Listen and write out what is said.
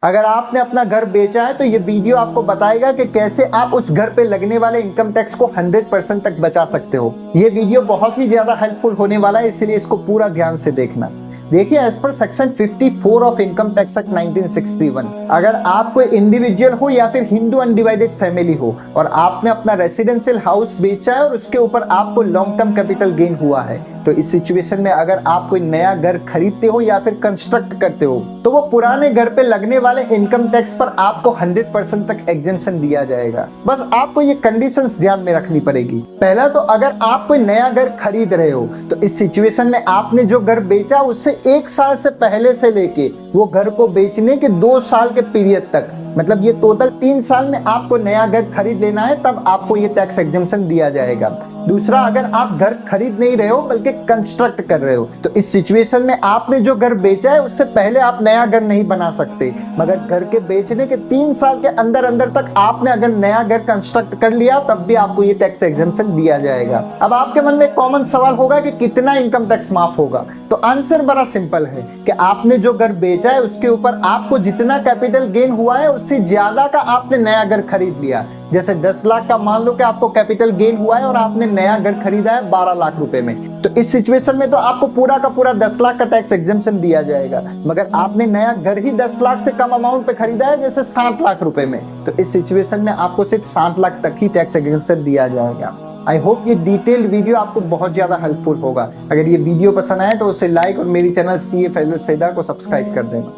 अगर आपने अपना घर बेचा है तो ये वीडियो आपको बताएगा कि कैसे आप उस घर पे लगने वाले इनकम टैक्स को 100% तक बचा सकते हो। ये वीडियो बहुत ही ज्यादा हेल्पफुल होने वाला है, इसलिए इसको पूरा ध्यान से देखना। देखिए, as per section 54 of income tax act 1961, अगर आप कोई इंडिविजुअल हो या फिर हिंदू अनडिवाइडेड फैमिली हो और आपने अपना रेसिडेंशियल हाउस बेचा है और उसके ऊपर आपको लॉन्ग टर्म कैपिटल गेन हुआ है, तो इस सिचुएशन में अगर आप कोई नया घर खरीदते हो या फिर कंस्ट्रक्ट करते हो तो वो पुराने घर पे लगने वाले इनकम टैक्स पर आपको 100% तक एग्जेम्पशन दिया जाएगा। बस आपको ये कंडीशंस ध्यान में रखनी पड़ेगी। पहला तो अगर आप कोई नया घर खरीद रहे हो तो इस सिचुएशन में आपने जो घर बेचा उससे 1 साल से पहले से लेके वो घर को बेचने के 2 साल के पीरियड तक, मतलब ये टोटल 3 साल में आपको नया घर खरीद लेना है, तब आपको ये टैक्स एग्जेम्पशन दिया जाएगा। दूसरा, अगर आप घर खरीद नहीं रहे हो बल्कि कंस्ट्रक्ट कर रहे हो तो इस सिचुएशन में आपने जो घर बेचा है उससे पहले आप नया घर नहीं बना सकते, मगर घर के बेचने के 3 साल के अंदर अंदर तक आपने अगर नया घर कंस्ट्रक्ट कर लिया तब भी आपको ये टैक्स एग्जेम्पशन दिया जाएगा। अब आपके मन में कॉमन सवाल होगा कि कितना इनकम टैक्स माफ होगा, तो आंसर बड़ा सिंपल है कि आपने जो घर बेचा है उसके ऊपर आपको जितना कैपिटल गेन हुआ है उससे ज्यादा का आपने नया घर खरीद लिया। जैसे 10 लाख का मान लो कि आपको कैपिटल गेन हुआ है और आपने नया घर खरीदा है 12 लाख रुपए में, तो इस सिचुएशन में तो आपको पूरा का पूरा 10 लाख का टैक्स एग्जेम्पशन दिया जाएगा। मगर आपने नया घर ही 10 लाख से कम अमाउंट पे खरीदा है, जैसे 60 लाख रुपए में, तो इस सिचुएशन में आपको सिर्फ 60 लाख तक ही टैक्स एग्जेम्पशन दिया जाएगा। आई होप ये डिटेल्ड वीडियो आपको बहुत ज्यादा हेल्पफुल होगा। अगर ये वीडियो पसंद आए तो उसे लाइक और मेरी चैनल CA फैजल सैदा को सब्सक्राइब कर देना।